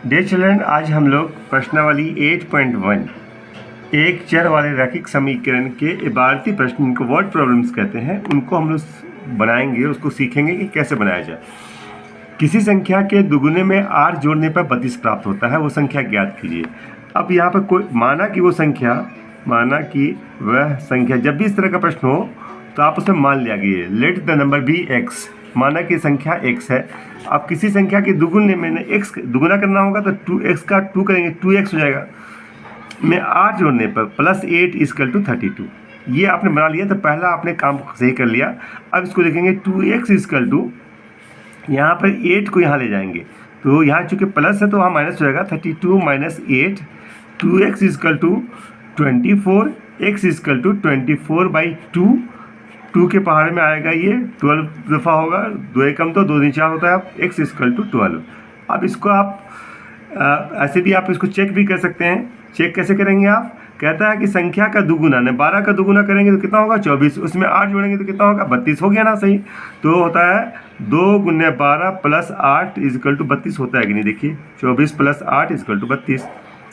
Dear children, आज हम लोग प्रश्नावली 8.1 एक चर वाले रैखिक समीकरण के इबारती प्रश्न, इनको वर्ड प्रॉब्लम्स कहते हैं, उनको हम लोग बनाएंगे, उसको सीखेंगे कि कैसे बनाया जाए। किसी संख्या के दुगुने में 8 जोड़ने पर 32 प्राप्त होता है, वो संख्या ज्ञात कीजिए। अब यहाँ पर कोई माना कि वह संख्या, जब भी इस तरह का प्रश्न हो तो आप उसमें मान लिया गया let the number be x, माना कि संख्या x है। अब किसी संख्या के दुगुने में x दुगुना करना होगा तो 2x का 2 करेंगे, 2x हो जाएगा। में 8 जोड़ने पर +8 = 32। ये आपने बना लिया तो पहला आपने काम सही कर लिया। अब इसको लिखेंगे 2x = यहाँ पर 8 को यहाँ ले जाएंगे तो यहाँ चूँकि प्लस है तो वहाँ माइनस हो जाएगा। 32 - 8, 2x = 24, x = 24/2। 2 के पहाड़ में आएगा ये 12 दफ़ा होगा, 2 एकम तो 2 4 होता है। x = 12। अब इसको आप ऐसे भी आप इसको चेक भी कर सकते हैं। चेक कैसे करेंगे आप? कहता है कि संख्या का दुगुना ने 12 का दुगुना करेंगे तो कितना होगा 24, उसमें 8 जोड़ेंगे तो कितना होगा 32। हो गया ना सही? तो होता है 2 × 12 + 8 = 32 होता है कि नहीं? देखिए 24 + 8 = 32।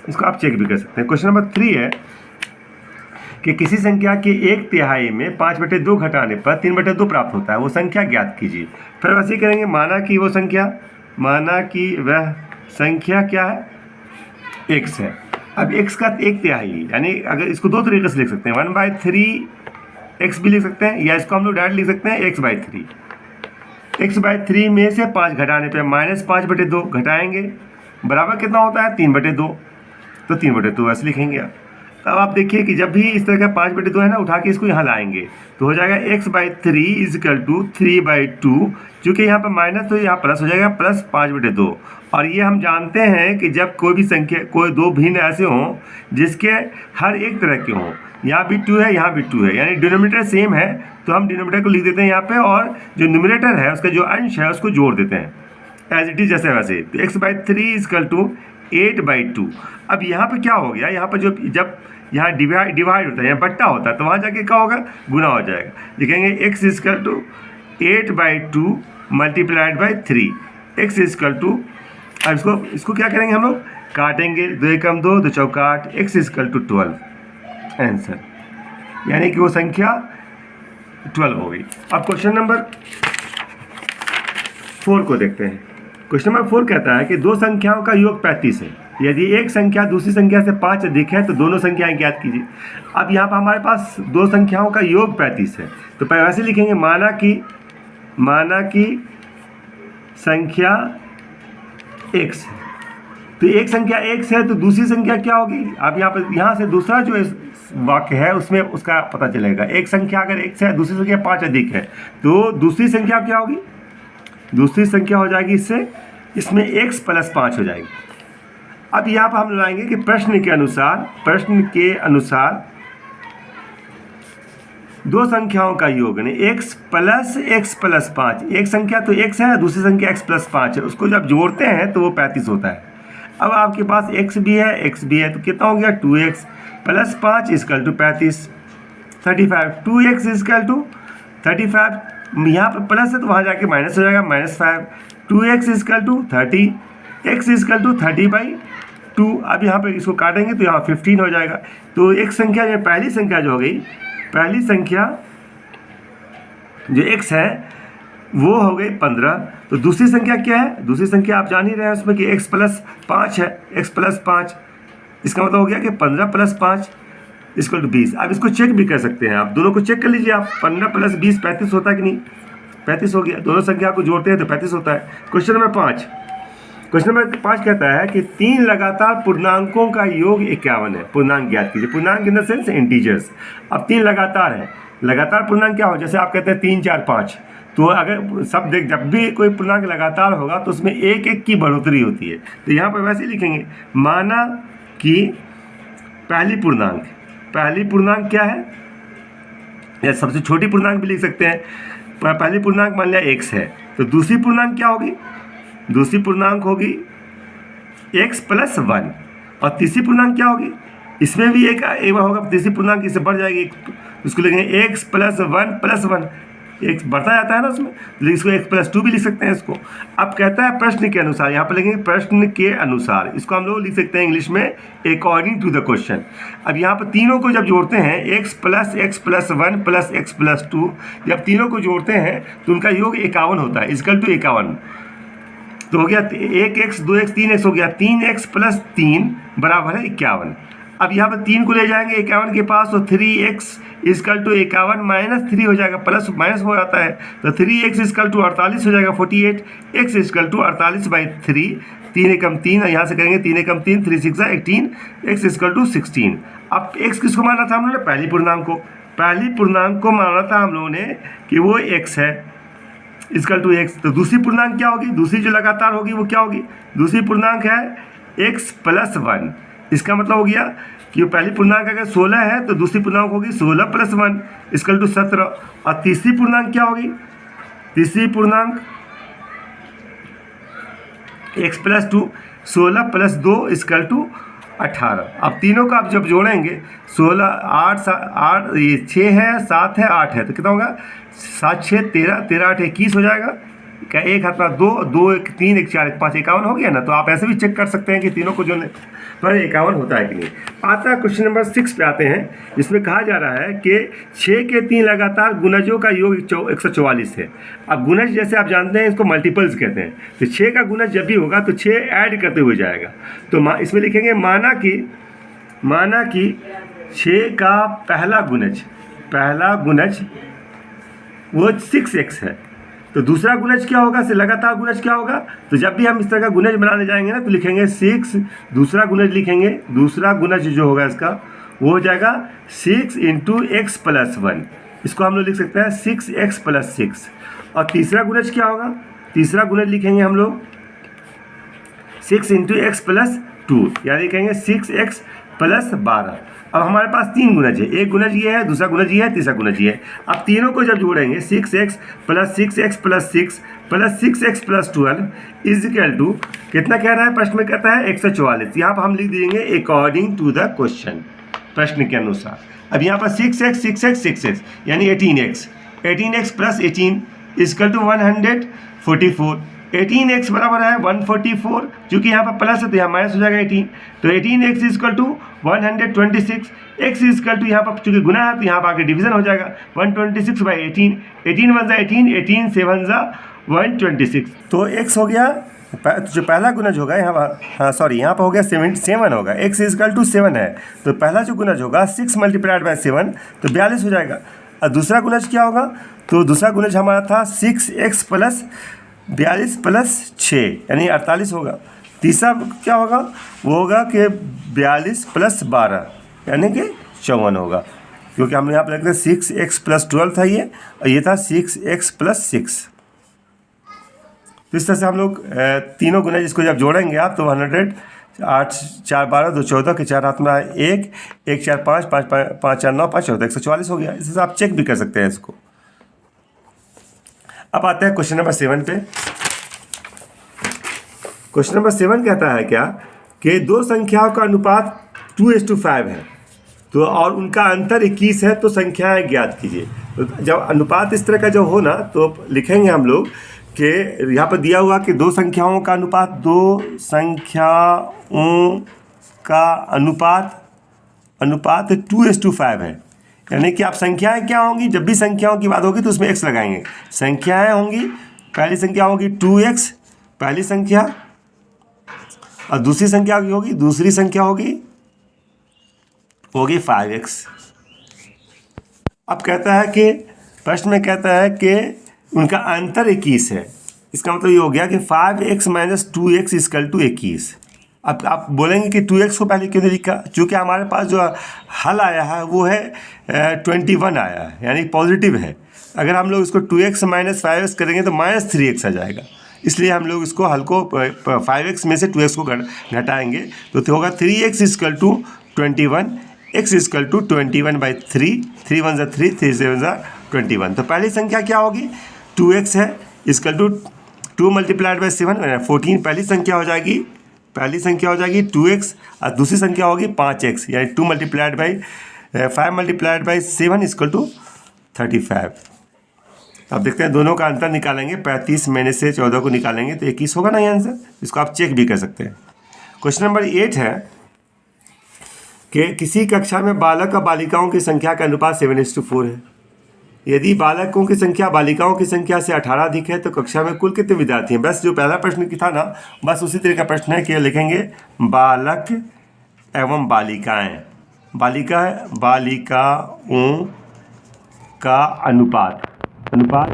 इसको आप चेक भी कर सकते हैं। क्वेश्चन नंबर 3 है कि किसी संख्या के 1/3 में 5/2 घटाने पर 3/2 प्राप्त होता है, वो संख्या ज्ञात कीजिए। फिर वैसे ही करेंगे, माना कि वह संख्या क्या है? x है। अब x का 1/3, यानी अगर इसको 2 तरीके से लिख सकते हैं, 1/3 x भी लिख सकते हैं, या इसको हम लोग डायरेक्ट लिख सकते हैं x/3। x/3 में से 5 घटाने पर -5/2 घटाएंगे, बराबर कितना होता है 3/2। तो 3/2 ऐसे लिखेंगे आप। अब आप देखिए कि जब भी इस तरह का 5/2 है ना, उठा के इसको यहाँ लाएंगे तो हो जाएगा x/3 = 3/2। चूँकि यहाँ पर माइनस तो यहाँ प्लस हो जाएगा, +5/2। और ये हम जानते हैं कि जब कोई भी संख्या, कोई 2 भिन्न ऐसे हों जिसके हर एक तरह के हों, यहाँ भी 2 है, यहाँ भी 2 है, यानी डिनोमिनेटर सेम है, तो हम डिनोमिनेटर को लिख देते हैं यहाँ पे, और जो न्यूमरेटर है उसका जो अंश है उसको जोड़ देते हैं एज इट इज जैसे वैसे। तो x/3 = 8/2। अब यहाँ पे क्या हो गया, यहाँ पर जब यहाँ डिवाइड होता है, यहाँ बट्टा होता है, तो वहाँ जाके क्या होगा, गुना हो जाएगा। लिखेंगे x = 8/2 × 3। x = अब इसको क्या करेंगे हम लोग, काटेंगे, 2 एकम 2, 2 चौका 8, x = 12 आंसर, यानी कि वो संख्या 12 हो गई। अब क्वेश्चन नंबर 4 को देखते हैं। क्वेश्चन नंबर 4 कहता है कि 2 संख्याओं का योग 35 है। यदि एक संख्या दूसरी संख्या से 5 अधिक है तो दोनों संख्याएं ज्ञात कीजिए। अब यहाँ पर हमारे पास 2 संख्याओं का योग 35 है, तो वैसे लिखेंगे, माना कि संख्या x है। तो एक संख्या x है तो दूसरी संख्या क्या होगी? अब यहाँ से दूसरा जो वाक्य है उसमें उसका पता चलेगा। एक संख्या अगर x है, दूसरी संख्या 5 अधिक है, तो दूसरी संख्या क्या होगी? दूसरी संख्या हो जाएगी इसमें x + 5 हो जाएगी। अब यहाँ पर हम लाएंगे कि प्रश्न के अनुसार 2 संख्याओं का योग, यानी x + 5। एक संख्या तो x है, दूसरी संख्या x + 5 है, उसको जब जोड़ते हैं तो वो 35 होता है। अब आपके पास x भी है तो कितना हो गया 2x + 5 = 35, 35। 2x = 35, यहाँ पर प्लस है तो वहाँ जाके माइनस हो जाएगा, -5। 2x = 30, x = 30/2। अब यहाँ पर इसको काटेंगे तो यहाँ 15 हो जाएगा। तो एक संख्या, पहली संख्या जो हो गई, पहली संख्या जो x है वो हो गई 15। तो दूसरी संख्या क्या है? दूसरी संख्या आप जान ही रहे हैं उसमें कि x + 5 है, x + 5, इसका मतलब हो गया कि 15 + 5 = 20। अब इसको चेक भी कर सकते हैं, आप दोनों को चेक कर लीजिए आप। 15 + 20 35 होता है कि नहीं? 35 हो गया। दोनों संख्या को जोड़ते हैं तो 35 होता है। क्वेश्चन नंबर 5 कहता है कि 3 लगातार पूर्णांकों का योग 51 है, पूर्णांक ज्ञात कीजिए। पूर्णांक इन द सेंस इंटीजर्स। अब 3 लगातार है, लगातार पूर्णांक क्या हो, जैसे आप कहते हैं 3 4 5, तो अगर जब भी कोई पूर्णांक लगातार होगा तो उसमें 1 की बढ़ोतरी होती है। तो यहाँ पर वैसे लिखेंगे, माना कि पहली पूर्णांक क्या है, या सबसे छोटी पूर्णांक भी लिख सकते हैं। पहली पूर्णांक मान लिया x है, तो दूसरी पूर्णांक क्या होगी? दूसरी पूर्णांक होगी x + 1, और तीसरी पूर्णांक क्या होगी? इसमें भी एक होगा, तीसरी पूर्णांक इससे बढ़ जाएगी, उसको लिखेंगे x + 1 + 1। एक बढ़ता जाता है ना उसमें, तो इसको x+2 भी लिख सकते हैं इसको। अब कहता है प्रश्न के अनुसार, यहाँ पर लिखेंगे प्रश्न के अनुसार, इसको हम लोग लिख सकते हैं इंग्लिश में अकॉर्डिंग टू द क्वेश्चन। अब यहाँ पर तीनों को जब जोड़ते हैं x+x+1 + x+2, जब तीनों को जोड़ते हैं तो उनका योग 51 होता है, इक्वल टू 51। तो हो गया 1x 2x 3x हो गया, 3x + 3 बराबर है 51। अब यहाँ पर 3 को ले जाएंगे 51 के पास, तो 3x = 51 - 3 हो जाएगा, प्लस माइनस हो जाता है, तो 3x = 48 हो जाएगा 48, x = 48/3, 3 एकम 3, यहाँ से करेंगे 3 एकम 3, 3 6 18, x = 16। अब x किसको माना था हम लोगों ने? पहली पूर्णांक को। पहली पूर्णांक को माना था हम लोगों ने कि वो x है, = x। तो दूसरी पूर्णांक क्या होगी? दूसरी जो लगातार होगी वो क्या होगी? दूसरी पूर्णांक है x + 1। इसका मतलब हो गया कि पहली पूर्णांक अगर 16 है तो दूसरी पूर्णांक होगी 16 + 1 = 17। और तीसरी पूर्णांक क्या होगी? तीसरी पूर्णांक x + 2, 16 + 2 = 18। अब तीनों का आप जब जोड़ेंगे 16 8 ये 6 है, 7 है, 8 है, तो कितना होगा? 7 6 13, 13 8 21 हो जाएगा। क्या एक हाथ में 2 2 1 3 1 4 1 5 51 हो गया ना। तो आप ऐसे भी चेक कर सकते हैं कि तीनों को जो तो 51 होता है कि नहीं। आता है क्वेश्चन नंबर 6 पे आते हैं, जिसमें कहा जा रहा है कि 6 के 3 लगातार गुणजों का योग 144 है। अब गुणज जैसे आप जानते हैं इसको मल्टीपल्स कहते हैं, तो 6 का गुणज जब भी होगा तो 6 ऐड करते हुए जाएगा। तो इसमें लिखेंगे माना कि 6 का पहला गुणज वो 6x है, तो दूसरा गुणज क्या होगा? से लगातार गुणज क्या होगा? तो जब भी हम इस तरह का गुणज बनाने जाएंगे ना तो लिखेंगे 6, दूसरा गुणज लिखेंगे, दूसरा गुणज जो होगा इसका वो हो जाएगा 6 × x + 1। इसको हम लोग लिख सकते हैं 6x + 6। और तीसरा गुणज क्या होगा? तीसरा गुणज लिखेंगे हम लोग 6 × x + 2, यानी लिखेंगे 6x + 12। अब हमारे पास 3 गुणज है, एक गुणज ये है, दूसरा गुणज ये है, तीसरा गुणज ये है। अब तीनों को जब जोड़ेंगे 6x + 6x + 6 + 6x + 12 = कितना कह रहा है? प्रश्न में कहता है 144। यहाँ पर हम लिख देंगे अकॉर्डिंग टू द क्वेश्चन, प्रश्न के अनुसार। अब यहाँ पर 6x यानी 18x + 18 = 144। 18x बराबर है 144, चूँकि यहाँ पर प्लस है तो यहाँ माइनस हो जाएगा 18, तो 18x = 126, x = यहाँ पर चूँकि गुना है तो यहाँ पर आके डिवीजन हो जाएगा 126/18, 18 × 18, 18 7 126। तो x हो गया जो पहला गुणज होगा यहाँ पर, हाँ सॉरी यहाँ पर हो गया 7 होगा, x = 7 है, तो पहला जो गुणज होगा 6 × 7 तो 42 हो जाएगा। और दूसरा गुणज क्या होगा? तो दूसरा गुणज हमारा था 6x + 42 + 6 यानी 48 होगा। तीसरा क्या होगा? वो होगा कि 42 + 12 यानी कि 54 होगा, क्योंकि हमने यहाँ पर लिखते 6x + 12 था ये, और ये था 6x + 6। तो इस तरह से हम लोग तीनों गुणज इसको जब जोड़ेंगे आप तो 100 8 4 12 2 14 के 4 हाथ में 1 1 4 5 5 5 4 9 5 14 144 हो गया। इससे आप चेक भी कर सकते हैं इसको। अब आते हैं क्वेश्चन नंबर 7 पे। क्वेश्चन नंबर 7 कहता है क्या कि दो संख्याओं का अनुपात 2:5 है, तो और उनका अंतर 21 है, तो संख्याएं ज्ञात कीजिए। तो जब अनुपात इस तरह का जब हो ना तो लिखेंगे हम लोग कि यहाँ पर दिया हुआ कि दो संख्याओं का अनुपात 2:5 है, यानी कि आप संख्याएं क्या होंगी? जब भी संख्याओं की बात होगी तो उसमें x लगाएंगे। संख्याएं होंगी, पहली संख्या होगी 2x पहली संख्या, और दूसरी संख्या की होगी, दूसरी संख्या होगी 5x। अब कहता है कि प्रश्न में कहता है कि उनका अंतर 21 है। इसका मतलब ये हो गया कि 5x - 2x = 21। अब आप बोलेंगे कि 2x को पहले क्यों नहीं लिखा? चूँकि हमारे पास जो हल आया है वो है 21 आया है, यानी पॉजिटिव है। अगर हम लोग इसको 2x - 5x करेंगे तो -3x आ जाएगा, इसलिए हम लोग इसको हल को 5x में से 2x को घटाएंगे तो होगा 3x = 21, x = 21/3, 3 1 = 3, 3 7 = 21। तो पहली संख्या क्या होगी? 2x है, = 2 × 7 14 पहली संख्या हो जाएगी, 2x, और दूसरी संख्या होगी 5x, यानी 2 × 5 × 7 = 35। अब देखते हैं, दोनों का अंतर निकालेंगे। 35 में से 14 को निकालेंगे तो 21 होगा ना ये आंसर। इसको आप चेक भी कर सकते हैं। क्वेश्चन नंबर 8 है कि किसी कक्षा में बालक और बालिकाओं की संख्या का अनुपात 7:4 है। यदि बालकों की संख्या बालिकाओं की संख्या से 18 अधिक है तो कक्षा में कुल कितने विद्यार्थी हैं। बस जो पहला प्रश्न की था ना, बस उसी तरह का प्रश्न है कि लिखेंगे बालक एवं बालिकाएं, बालिकाओं का अनुपात 7:,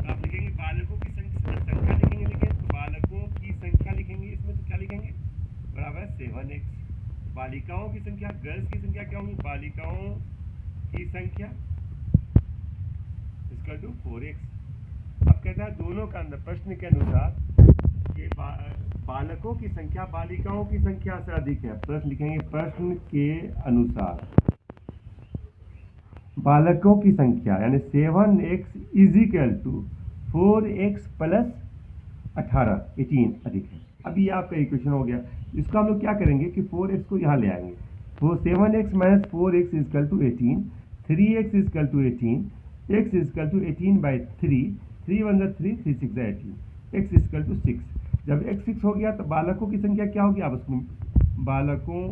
आप लिखेंगे बालकों की संख्या लिखेंगे, तो बालकों की संख्या लिखेंगे, इसमें तो क्या लिखेंगे, बराबर 7x। बालिकाओं की संख्या, गर्ल्स की संख्या क्या होगी, बालिकाओं की संख्या इसका 4x। अब कहता है दोनों का अंतर प्रश्न के अनुसार कि बालकों की संख्या बालिकाओं की संख्या से अधिक है। प्रश्न लिखेंगे प्रश्न के अनुसार बालकों की संख्या यानी 7x = 4x + 18 अधिक है। अभी आपका इक्वेशन हो गया। इसका हम लोग क्या करेंगे कि 4x को यहाँ ले आएंगे। तो 7x - 4x = 18, 3x = 18, x = 18/3, 3 × 1 = 3, 3 × 6 = 18, x = 6। जब x 6 हो गया तो बालकों की संख्या क्या होगी, आप उसको बालकों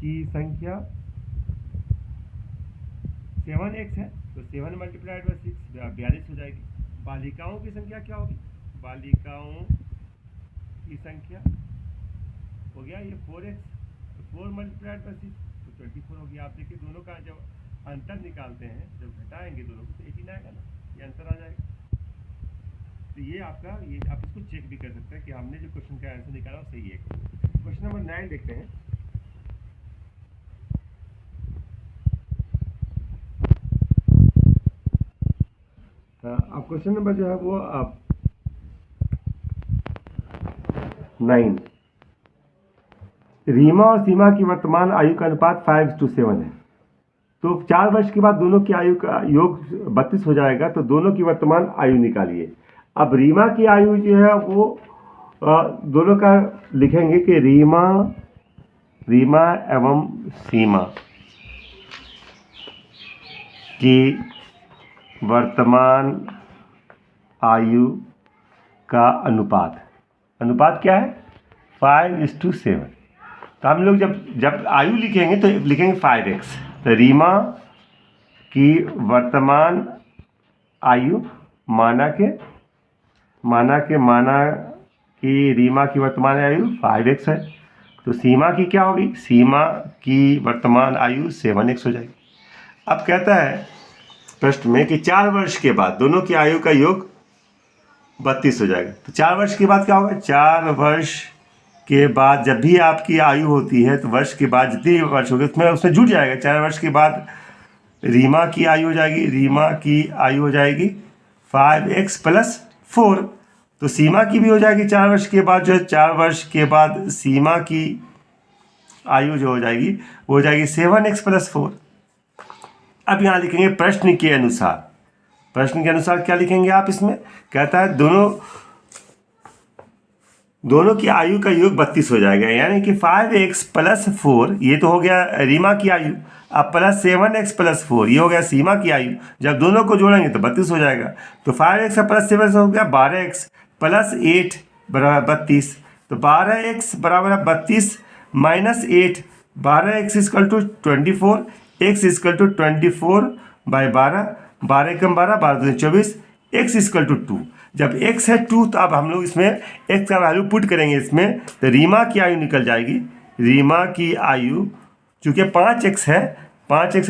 की संख्या 7x है तो 7 × 6 42 हो जाएगी। बालिकाओं की संख्या क्या होगी, बालिकाओं की संख्या हो गया ये 4x, तो 4 × 6 तो 24 हो गया। आप देखिए दोनों का जब अंतर निकालते हैं, जब घटाएंगे दोनों को तो 18 आएगा ना, ये अंतर आ जाएगा। तो ये आपका, ये आप इसको चेक भी कर सकते हैं कि हमने जो क्वेश्चन का आंसर निकाला वो सही है। क्वेश्चन नंबर 9 देखते हैं। अब क्वेश्चन नंबर जो है वो आप 9, रीमा और सीमा की वर्तमान आयु का अनुपात 5:7 है। तो 4 वर्ष के बाद दोनों की आयु का योग 32 हो जाएगा। तो दोनों की वर्तमान आयु निकालिए। अब रीमा की आयु जो है वो दोनों का लिखेंगे कि रीमा एवं सीमा की वर्तमान आयु का अनुपात क्या है, 5:7। तो हम लोग जब आयु लिखेंगे तो लिखेंगे 5x। तो रीमा की वर्तमान आयु माना कि रीमा की वर्तमान आयु 5x है। तो सीमा की क्या होगी, सीमा की वर्तमान आयु 7x हो जाएगी। अब कहता है प्रश्न में कि 4 वर्ष के बाद दोनों की आयु का योग 32 हो जाएगा। तो 4 वर्ष के बाद क्या होगा, 4 वर्ष के बाद जब भी आपकी आयु होती है तो वर्ष के बाद जितनी वर्ष होगी उसमें जुट जाएगा। 4 वर्ष के बाद रीमा की आयु हो जाएगी, 5x + 4। तो सीमा की भी हो जाएगी 4 वर्ष के बाद, जो है 4 वर्ष के बाद सीमा की आयु जो हो जाएगी वो हो जाएगी 7x + 4। अब यहाँ लिखेंगे प्रश्न के अनुसार क्या लिखेंगे आप इसमें, कहता है दोनों की आयु का योग 32 हो जाएगा। यानी कि 5x + 4 ये तो हो गया रीमा की आयु, अब + 7x + 4 ये हो गया सीमा की आयु। जब दोनों को जोड़ेंगे तो 32 हो जाएगा। तो 5x + 7 हो गया 12x + 8 = 32। तो 12x = 32 - 8, 12x = 24, x = 24/12, 12 × 12, 12 × 24, x = 2। जब x है 2 तो अब हम लोग इसमें x का वैल्यू पुट करेंगे इसमें, तो रीमा की आयु निकल जाएगी। रीमा की आयु चूँकि 5x है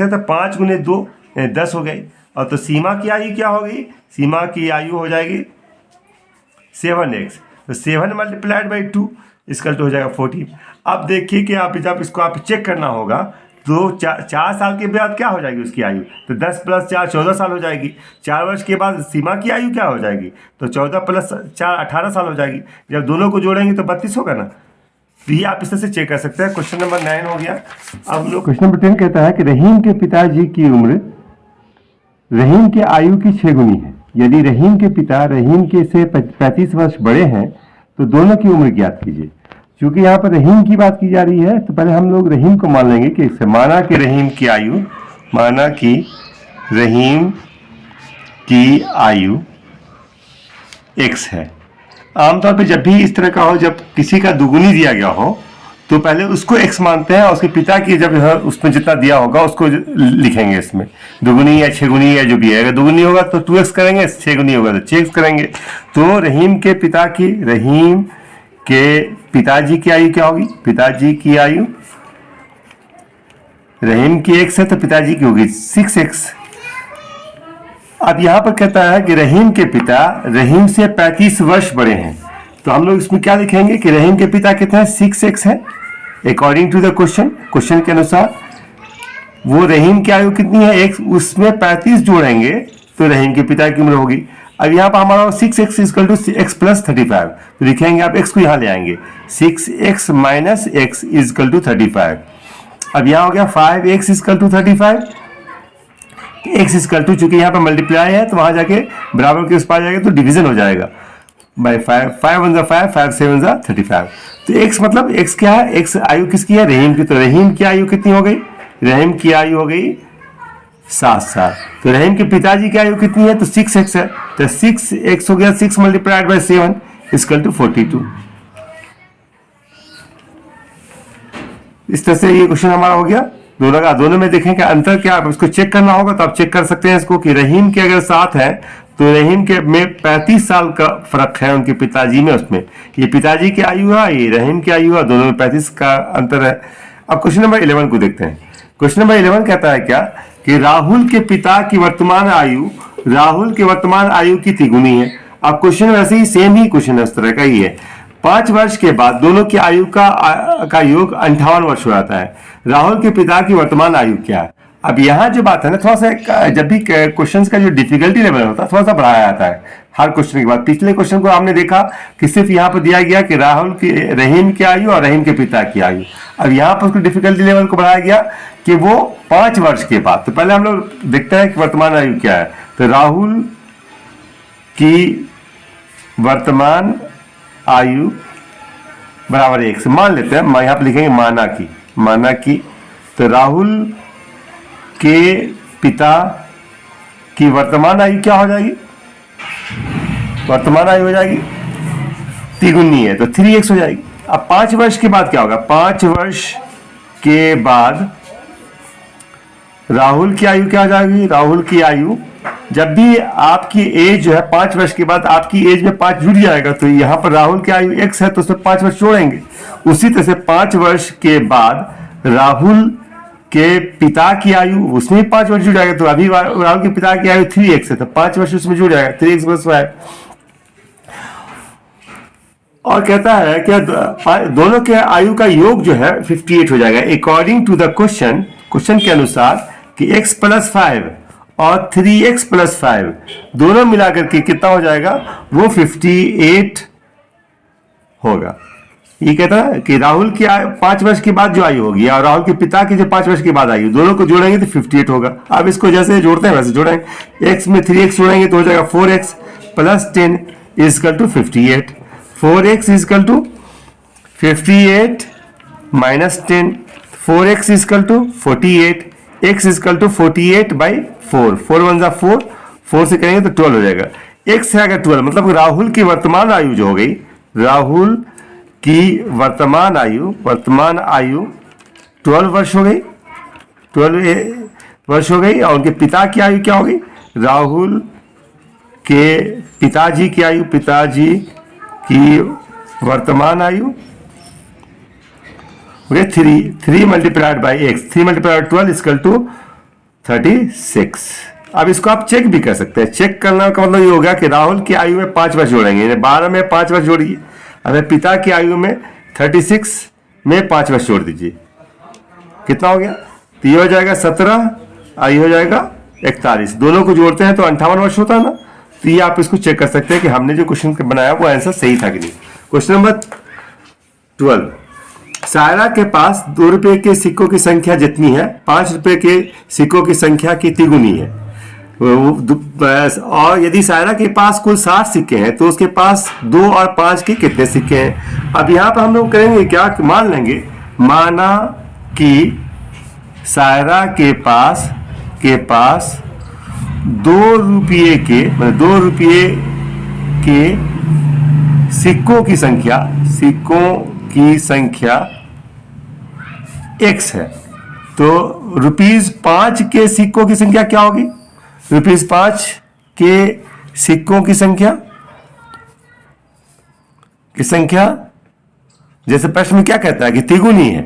तो 5 × 2 10 हो गई। और तो सीमा की आयु क्या होगी, सीमा की आयु हो जाएगी 7x। तो 7 × 2 = हो जाएगा 14। अब देखिए कि आप जब इसको आप चेक करना होगा तो 4 साल के बाद क्या हो जाएगी उसकी आयु, तो 10 + 4 14 साल हो जाएगी। 4 वर्ष के बाद सीमा की आयु क्या हो जाएगी, तो 14 + 4 18 साल हो जाएगी। जब दोनों को जोड़ेंगे तो 32 होगा ना। तो ये आप इस तरह से चेक कर सकते हैं। क्वेश्चन नंबर 9 हो गया। अब हम लोग क्वेश्चन नंबर 10 कहता है कि रहीम के पिताजी की उम्र रहीम की आयु की 6 गुनी है। यदि रहीम के पिता रहीम के से 35 वर्ष बड़े हैं तो दोनों की उम्र ज्ञात कीजिए। चूंकि यहाँ पर रहीम की बात की जा रही है तो पहले हम लोग रहीम को मान लेंगे कि माना कि रहीम की आयु x है। आमतौर पे जब भी इस तरह का हो, जब किसी का दुगुनी दिया गया हो तो पहले उसको x मानते हैं और उसके पिता की जब उसमें जितना दिया होगा उसको लिखेंगे इसमें, दुगुनी या छगुनी या जो भी है। अगर दुगुनी होगा तो 2x करेंगे, छगुनी होगा तो 6x करेंगे। तो रहीम के पिताजी की आयु क्या होगी? पिताजी की आयु, रहीम की x है तो पिताजी की होगी 6x। अब यहां पर कहता है कि रहीम के पिता रहीम से 35 वर्ष बड़े हैं, तो हम लोग इसमें क्या लिखेंगे कि रहीम के पिता कितने हैं? 6x है अकॉर्डिंग टू द क्वेश्चन के अनुसार। वो रहीम की आयु कितनी है? x, उसमें 35 जोड़ेंगे तो रहीम के पिता की उम्र होगी। अब यहाँ पर हमारा 6x equal to x plus 35, तो लिखेंगे आप x को यहाँ ले आएंगे, 6x minus x equal to 35। अब यहाँ हो गया 5x equal to 35, x equal to, चूंकि यहाँ पर मल्टीप्लाई है तो वहां जाके बराबर के उस पार जाएगा तो डिवीजन हो जाएगा बाई 5, 5 1 5, 5 7 35। तो x मतलब x क्या है? x आयु किसकी है? रहीम की। तो रहीम की आयु कितनी हो गई? रहीम की आयु हो गई 7 साल। तो रहीम के पिताजी की आयु कितनी है? तो 6x है, तो 6x हो गया 6 मल्टीप्लाइड बाई 7 इक्वल टू 42। इस तरह से ये क्वेश्चन हमारा हो गया। दोनों में देखें कि अंतर क्या है, उसको चेक करना होगा तो आप चेक कर सकते हैं इसको कि रहीम के अगर 7 है तो रहीम के में 35 साल का फर्क है उनके पिताजी में। उसमें ये पिताजी की आयु है, ये रहीम की आयु है, दोनों में 35 का अंतर है। अब क्वेश्चन नंबर 11 को देखते हैं। क्वेश्चन नंबर 11 कहता है क्या कि राहुल के पिता की वर्तमान आयु राहुल के वर्तमान आयु की तिगुनी है। अब क्वेश्चन वैसे ही सेम ही क्वेश्चन है, उस तरह का ही है। 5 वर्ष के बाद दोनों की आयु का योग 58 वर्ष हो जाता है। राहुल के पिता की वर्तमान आयु क्या है? अब यहाँ जो बात है ना, थोड़ा सा जब भी क्वेश्चंस का जो डिफिकल्टी लेवल होता है थोड़ा सा बढ़ाया जाता है हर क्वेश्चन के बाद। पिछले क्वेश्चन को हमने देखा कि सिर्फ यहाँ पर दिया गया कि रहीम की आयु और रहीम के पिता की आयु। अब यहाँ पर उसको डिफिकल्टी लेवल को बढ़ाया गया कि वो 5 वर्ष के बाद। तो पहले हम लोग देखते हैं कि वर्तमान आयु क्या है। तो राहुल की वर्तमान आयु बराबर 1 से मान लेते हैं, यहाँ पर लिखेंगे माना की। तो राहुल के पिता की वर्तमान आयु क्या हो जाएगी? वर्तमान आयु हो जाएगी तिगुनी है तो 3x हो जाएगी। अब 5 वर्ष के बाद क्या होगा? 5 वर्ष के बाद राहुल की आयु क्या हो जाएगी? राहुल की आयु, जब भी आपकी एज जो है 5 वर्ष के बाद आपकी एज में 5 जुड़ जाएगा, तो यहाँ पर राहुल की आयु x है तो उसमें 5 वर्ष जोड़ेंगे। उसी तरह से 5 वर्ष के बाद राहुल के पिता की आयु, उसमें 5 वर्ष जुड़ जाएगा। तो अभी राहुल के पिता की आयु 3x है तो 5 वर्ष उसमें जुड़ जाएगा, 3x प्लस 5। और कहता है कि दोनों के आयु का योग जो है 58 हो जाएगा अकॉर्डिंग टू द क्वेश्चन के अनुसार कि x प्लस 5 और 3x प्लस 5 दोनों मिलाकर के कितना हो जाएगा? वो 58 होगा। ये कहता है कि राहुल की 5 वर्ष के बाद जो आयु होगी और राहुल के पिता की जो 5 वर्ष के बाद आयु, दोनों को जोड़ेंगे तो 58 होगा। अब इसको जैसे जोड़ते हैं वैसे जोड़ेंगे। x में 3x जोड़ेंगे तो हो जाएगा 4x plus 10 equal to 58। 4x equal to 58 minus 10, 4x equal to 48, x equal to 48 by 4, 4 1 जा 4, 4 से करेंगे तो 12 हो जाएगा। x है अगर 12, मतलब राहुल की वर्तमान आयु जो हो गई, राहुल की वर्तमान आयु 12 वर्ष हो गई, 12 वर्ष हो गई। और उनके पिता की आयु क्या हो गई? राहुल के पिताजी की आयु, पिताजी की वर्तमान आयु 3 multiplied by x, 3 multiplied 12 equal to 36। अब इसको आप चेक भी कर सकते हैं। चेक करना का मतलब ये होगा कि राहुल की आयु में 5 वर्ष जोड़ेंगे, 12 में 5 वर्ष जोड़िए। अब पिता की आयु में 36 में 5 वर्ष जोड़ दीजिए, कितना हो गया? तो ये हो जाएगा 17, आयु हो जाएगा 41। दोनों को जोड़ते हैं तो 58 वर्ष होता है ना। तो ये आप इसको चेक कर सकते हैं कि हमने जो क्वेश्चन बनाया वो आंसर सही था कि नहीं। क्वेश्चन नंबर 12, सायरा के पास 2 रुपए के सिक्कों की संख्या जितनी है 5 रुपए के सिक्कों की संख्या की तिगुनी है। और यदि सायरा के पास कुल 60 सिक्के हैं तो उसके पास 2 और 5 के कितने सिक्के हैं? अब यहाँ पर हम लोग करेंगे क्या, मान लेंगे, माना कि सायरा के पास 2 रुपये के मतलब 2 रुपये के सिक्कों की संख्या x है, तो ₹5 के सिक्कों की संख्या क्या होगी? ₹5 के सिक्कों की संख्या जैसे प्रश्न में क्या कहता है कि त्रिगुणी है,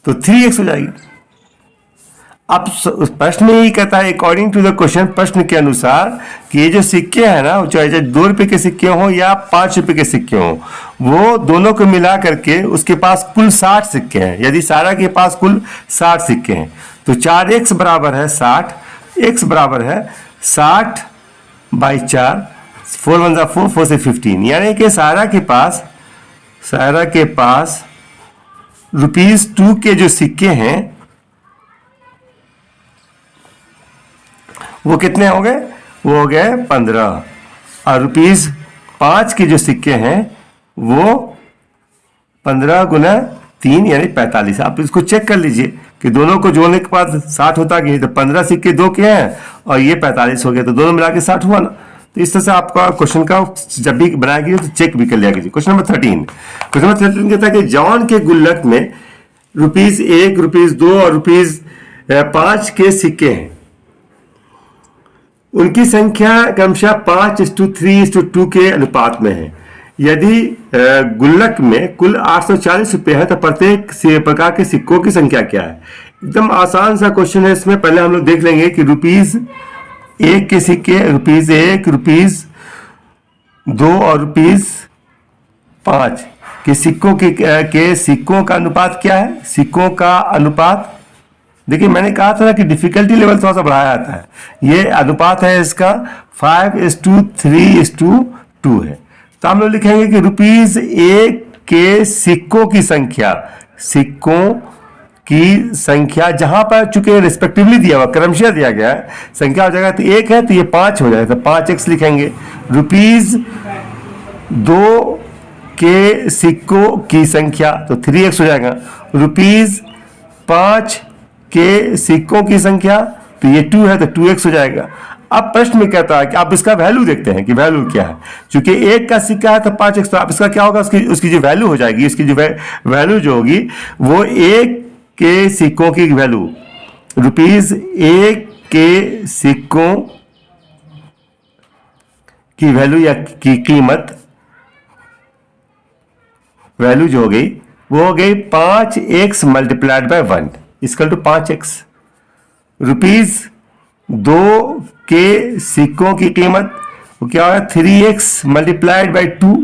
तो 3x हो जाएगी। अब उस प्रश्न में ही कहता है अकॉर्डिंग टू द क्वेश्चन, प्रश्न के अनुसार, कि ये जो सिक्के हैं ना, चाहे 2 रुपए के सिक्के हों या 5 रुपए के सिक्के हों, वो दोनों को मिला करके उसके पास कुल 60 सिक्के हैं। यदि सारा के पास कुल 60 सिक्के हैं तो 4x बराबर है 60, x बराबर है 60 बाई 4, 4 1 4, 4 से 15, यानी कि सारा के पास ₹2 के जो सिक्के हैं वो कितने हो गए? वो हो गए 15, और ₹5 के जो सिक्के हैं वो 15 गुना 3 यानी 45। आप इसको चेक कर लीजिए कि दोनों को जोड़ने के बाद 60 होता कि नहीं। तो 15 सिक्के 2 के हैं और ये 45 हो गया, तो दोनों मिला के 60 हुआ ना। तो इस तरह से आपका क्वेश्चन का जब भी बनाया कीजिए तो चेक भी कर लिया कीजिए। क्वेश्चन नंबर 13 कहता है कि जॉन के गुल्लक में ₹1, ₹2 और ₹5 के सिक्के हैं। उनकी संख्या क्रमशः 5:3:2 के अनुपात में है। यदि गुल्लक में कुल 840 रुपए है तो प्रत्येक प्रकार के सिक्कों की संख्या क्या है? एकदम आसान सा क्वेश्चन है। इसमें पहले हम लोग देख लेंगे कि ₹1 के सिक्के, ₹1, ₹2 और ₹5 के सिक्कों का अनुपात क्या है? सिक्कों का अनुपात, देखिए मैंने कहा था ना कि डिफिकल्टी लेवल थोड़ा सा बढ़ाया जाता है। ये अनुपात है इसका 5:3:2 है। तो हम लोग लिखेंगे कि ₹1 के सिक्कों की संख्या जहां पर चूंकि रिस्पेक्टिवली दिया हुआ, क्रमशः दिया गया है, संख्या हो जाएगा तो 1 है तो ये 5 हो जाएगा, तो 5x लिखेंगे। ₹2 के सिक्कों की संख्या तो 3x हो जाएगा। ₹5 के सिक्कों की संख्या तो ये 2 है तो 2x हो जाएगा। अब प्रश्न में कहता है कि आप इसका वैल्यू देखते हैं कि वैल्यू क्या है। चूंकि 1 का सिक्का है तो 5x, तो आप इसका क्या होगा, उसकी जो वैल्यू हो जाएगी, उसकी जो वैल्यू जो होगी वो 1 के सिक्कों की वैल्यू, ₹1 के सिक्कों की वैल्यू या की कीमत, वैल्यू जो हो गई वो हो गई 5x multiplied by 1 equal to 5x। ₹2 के सिक्कों की कीमत वो क्या होगा, 3x मल्टीप्लाइड बाई 2,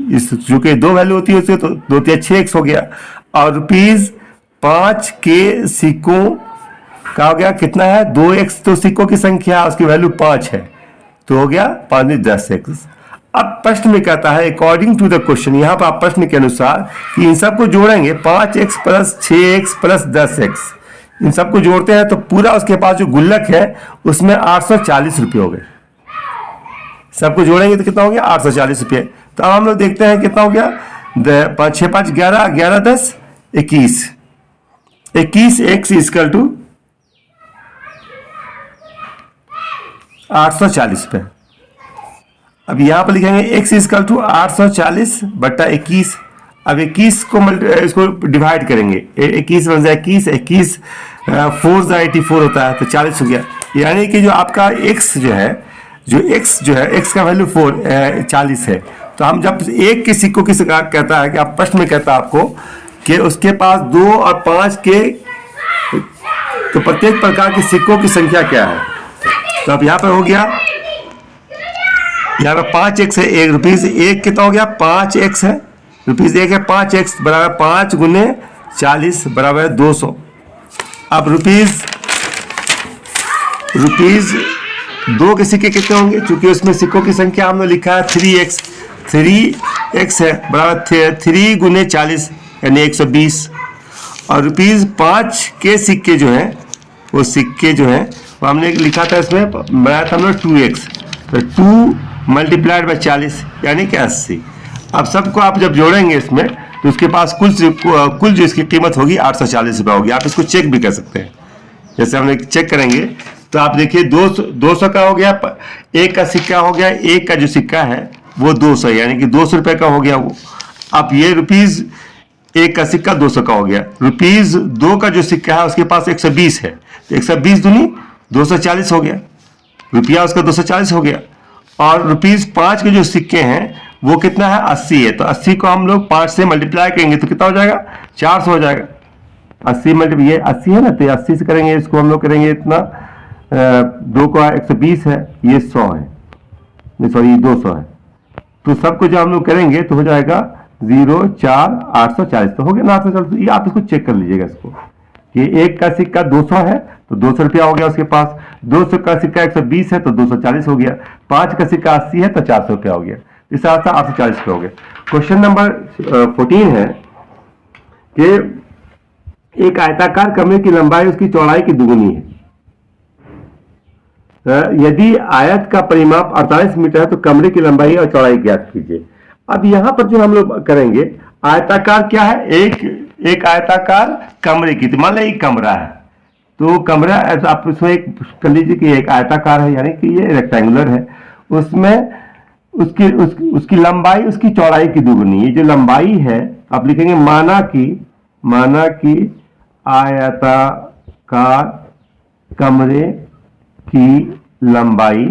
जो कि 2 वैल्यू होती है उससे तो 2 × 6x हो गया। और ₹5 के सिक्कों का हो गया कितना है, 2x, तो सिक्कों की संख्या उसकी वैल्यू 5 है तो हो गया 5 × 10x। अब प्रश्न में कहता है अकॉर्डिंग टू द क्वेश्चन, यहां पर आप प्रश्न के अनुसार कि इन सबको जोड़ेंगे 5x + 6x + 10x, इन सबको जोड़ते हैं तो पूरा उसके पास जो गुल्लक है उसमें 840 रुपये हो गए। सबको जोड़ेंगे तो कितना हो गया, 840 रुपये। तो अब हम लोग देखते हैं कितना हो गया, 5 6 5 11, 11 10 21, 21x इक्वल टू 840 रुपये। अब यहां पर लिखेंगे x इक्वल टू 840 बटा 21। अब 21 को इसको डिवाइड करेंगे, 21 बन जाए 21, 4 × 84 होता है तो 40 हो गया। यानी कि जो आपका x जो है x का वैल्यू 40 है। तो हम जब 1 के सिक्कों की कहता है कि आप प्रश्न में कहता है आपको कि उसके पास 2 और 5 के, तो प्रत्येक प्रकार के सिक्कों की संख्या क्या है। तो अब यहाँ पर हो गया, यहाँ पर 5x है, ₹1 कितना हो गया, 5x है, ₹1 है, 5x बराबर 5 × 40 बराबर 200। अब ₹2 के सिक्के कितने होंगे, चूंकि उसमें सिक्कों की संख्या हमने लिखा है 3x है बराबर 3 × 40 यानी 120। और ₹5 के सिक्के जो हैं वो वो हमने लिखा था, इसमें बनाया था हमने 2x, तो 2 मल्टीप्लाइड बाई 40 यानी कि 80। अब सबको आप जब जोड़ेंगे इसमें तो उसके पास कुल जो इसकी कीमत होगी 840 रुपये होगी। आप इसको चेक भी कर सकते हैं, जैसे हम चेक करेंगे तो आप देखिए 200 का हो गया, एक का सिक्का हो गया, एक का जो सिक्का है वो 200 यानी कि 200 रुपये का हो गया वो। अब ये रुपीज एक का सिक्का 200 का हो गया, रुपीज 2 का जो सिक्का है उसके पास 120 है, तो 120 दूनी 240 हो गया, रुपया उसका 240 हो गया। और रुपीज 5 के जो सिक्के हैं वो कितना है 80 है, तो 80 को हम लोग 5 से मल्टीप्लाई करेंगे तो कितना हो जाएगा 400 हो जाएगा। 80 मल्टीप्लाई ये 80 है ना, तो 80 से करेंगे इसको हम लोग करेंगे इतना 2 को 120 है, ये 100 है, नहीं सॉरी 200 है, तो सबको जो हम लोग करेंगे तो हो जाएगा 0 4 840, तो हो गया ना 840। ये आप इसको चेक कर लीजिएगा इसको कि एक का सिक्का 200 है तो 200 रुपया हो गया उसके पास, 200 का सिक्का 120 है तो 240 हो गया, 5 का सिक्का 80 है तो 400 रुपया हो गया, इस तरह से 840 रुपया हो गया। क्वेश्चन नंबर 14 है कि एक आयताकार कमरे की लंबाई उसकी चौड़ाई की दुगुनी है, यदि आयत का परिमाप 48 मीटर है तो कमरे की लंबाई और चौड़ाई ज्ञात कीजिए। अब यहां पर जो हम लोग करेंगे, आयताकार क्या है, एक आयताकार कमरे की, तो मान लीजिए एक कमरा है, तो कमरा आप उसमें एक कर लीजिए कि एक आयताकार है यानी कि ये रेक्टेंगुलर है, उसमें उसकी लंबाई उसकी चौड़ाई की दुगुनी। ये जो लंबाई है आप लिखेंगे माना कि आयताकार कमरे की लंबाई।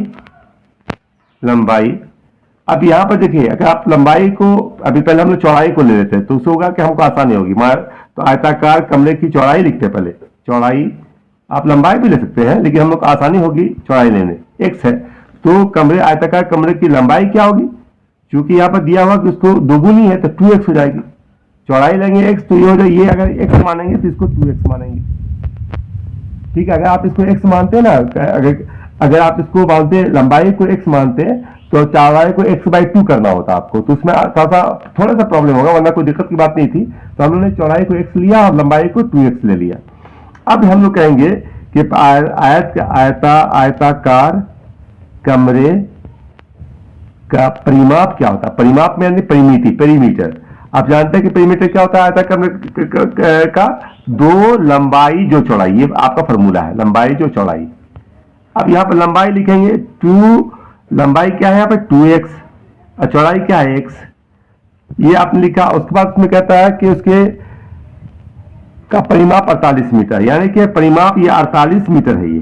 अब यहां पर देखिए, अगर आप लंबाई को अभी पहले हम लोग चौड़ाई को ले लेते हैं तो उससे होगा कि हमको आसानी होगी। तो आयताकार कमरे की चौड़ाई लिखते हैं पहले, चौड़ाई, आप लंबाई भी ले सकते हैं लेकिन हम लोग आसानी होगी चौड़ाई लेने, x है, तो आयताकार कमरे की लंबाई क्या होगी, क्योंकि यहाँ पर दिया हुआ कि उसको दोगुनी है तो 2x हो जाएगी, चौड़ाई लेंगे x तो ये हो जाएगी, ये अगर x मानेंगे तो इसको 2x मानेंगे, ठीक है। अगर आप इसको x मानते हैं ना, अगर आप इसको मानते लंबाई को x मानते हैं तो चौड़ाई को x/2 करना होता आपको, तो उसमें थोड़ा सा प्रॉब्लम होगा, वरना कोई दिक्कत की बात नहीं थी। तो हम लोगों ने चौड़ाई को x लिया और लंबाई को 2x ले लिया। अब हम लोग कहेंगे कि आयताकार कमरे का परिमाप क्या होता है, परिमाप में यानी पेरीमीटर। आप जानते हैं कि पेरीमीटर क्या होता है, आयताकार कमरे का 2 लंबाई जो चौड़ाई, ये आपका फॉर्मूला है, लंबाई जो चौड़ाई। अब यहाँ पर लंबाई लिखेंगे 2, लंबाई क्या है यहाँ पे 2x और चौड़ाई क्या है x, ये आपने लिखा। उसके बाद उसमें कहता है कि उसके का परिमाप 48 मीटर, यानी कि परिमाप ये 48 मीटर है, ये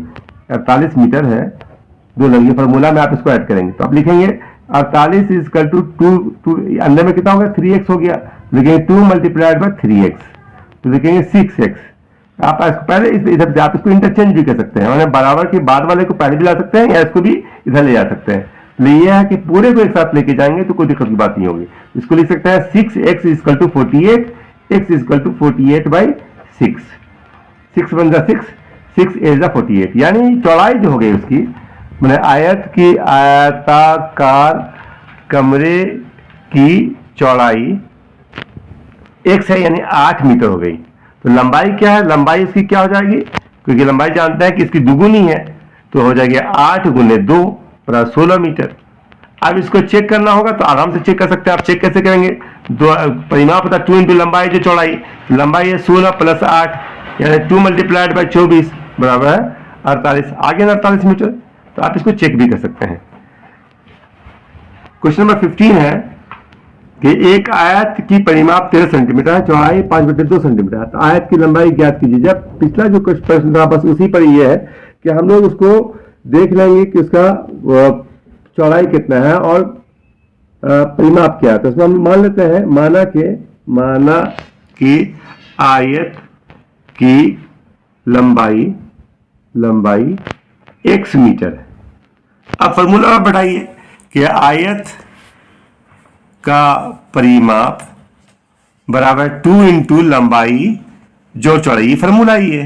48 मीटर है, 2 लंबी फॉर्मूला में आप इसको ऐड करेंगे तो आप लिखेंगे 48 इक्वल टू 2 अंदर में कितना हो गया 3x हो गया, लिखेंगे 2 मल्टीप्लाइड बाय 3x तो लिखेंगे 6x। आप पहले इधर आप इसको इंटरचेंज भी कर सकते हैं, मैंने बराबर के बाद वाले को पहले भी ला सकते हैं या इसको भी इधर ले जा सकते हैं। ये है कि पूरे को एक साथ लेके जाएंगे तो कोई दिक्कत की बात नहीं होगी। इसको लिख सकते हैं 6x equal to 48, x equal to 48/6, 6 1 जा 6, 6 8 जा 48, यानी चौड़ाई जो हो गई उसकी, मैंने आयताकार कमरे की चौड़ाई x है यानी 8 मीटर हो गई। तो लंबाई क्या है, लंबाई इसकी क्या हो जाएगी, क्योंकि लंबाई जानते हैं कि इसकी दुगुनी है तो हो जाएगी 8 गुने 2 बराबर 16 मीटर। अब इसको चेक करना होगा तो आराम से चेक कर सकते हैं। आप चेक कैसे करेंगे, परिमाप होता है 2 इंटू लंबाई जो चौड़ाई, लंबाई है 16 प्लस 8 यानी 2 मल्टीप्लाइड बाई 24 बराबर है 48, आगे 48 मीटर। तो आप इसको चेक भी कर सकते हैं। क्वेश्चन नंबर 15 है कि एक आयत की परिमाप 13 सेंटीमीटर है, चौड़ाई 5/2 सेंटीमीटर है, तो आयत की लंबाई ज्ञात कीजिए। जब पिछला जो प्रश्न था बस उसी पर ये है कि हम लोग उसको देख लेंगे कि उसका चौड़ाई कितना है और परिमाप क्या है। तो इसमें हम मान लेते हैं माना कि आयत की लंबाई x मीटर है। अब फॉर्मूला बढ़ाइए कि आयत का परिमाप बराबर 2 इंटू लंबाई जो चौड़ाई, फॉर्मूला ही है।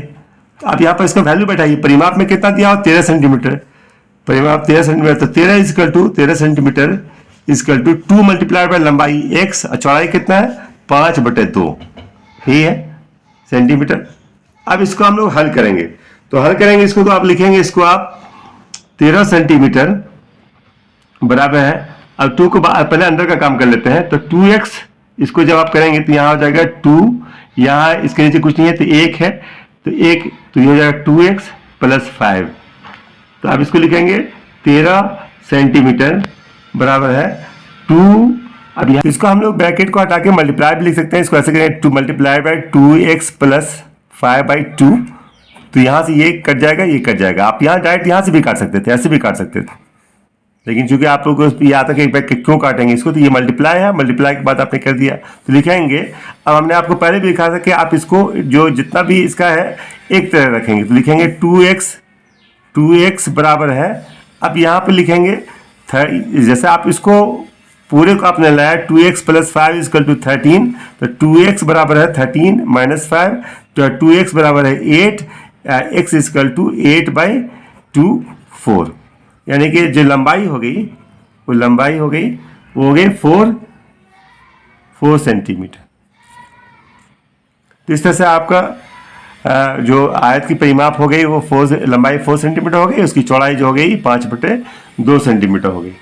तो आप यहाँ पर इसका वैल्यू बैठाइए, परिमाप में कितना दिया हो 13 सेंटीमीटर, परिमाप 13 सेंटीमीटर, तो 13 equal to 13 centimetre equal to 2 multiplied by लंबाई x और चौड़ाई कितना है 5/2 ही है सेंटीमीटर। अब इसको हम लोग हल करेंगे, तो हल करेंगे इसको, तो आप लिखेंगे इसको आप 13 सेंटीमीटर बराबर है, अब 2 को पहले अंदर का काम कर लेते हैं, तो 2x इसको जब आप करेंगे तो यहाँ हो जाएगा 2, यहाँ इसके नीचे कुछ नहीं है तो 1 है, तो 1 तो ये हो जाएगा 2x प्लस 5 तो आप इसको लिखेंगे 13 सेंटीमीटर बराबर है 2। अब यहाँ इसको हम लोग ब्रैकेट को हटा के मल्टीप्लाई भी लिख सकते हैं। इसको ऐसे करें 2 मल्टीप्लाई बाई 2x प्लस 5/2। तो यहाँ से ये कट जाएगा, ये कट जाएगा। आप यहाँ डायरेक्ट यहाँ से भी काट सकते थे, ऐसे भी काट सकते थे, लेकिन चूंकि आप लोग को याद है कि क्यों काटेंगे इसको, तो ये मल्टीप्लाई है, मल्टीप्लाई के बाद आपने कर दिया तो लिखेंगे। अब हमने आपको पहले भी लिखा था कि आप इसको जो जितना भी इसका है एक तरह रखेंगे, तो लिखेंगे 2x बराबर है। अब यहाँ पे लिखेंगे जैसे आप इसको पूरे को आपने लाया 2x प्लस 5 इक्वल टू 13, तो 2x बराबर है 13 माइनस 5, तो 2x बराबर है 8, x इक्वल टू 8/2 4। यानी कि जो लंबाई हो गई वो लंबाई हो गई वो हो गई 4 सेंटीमीटर। तो इस तरह से आपका जो आयत की परिमाप हो गई वो लंबाई 4 सेंटीमीटर हो गई, उसकी चौड़ाई जो हो गई 5/2 सेंटीमीटर हो गई।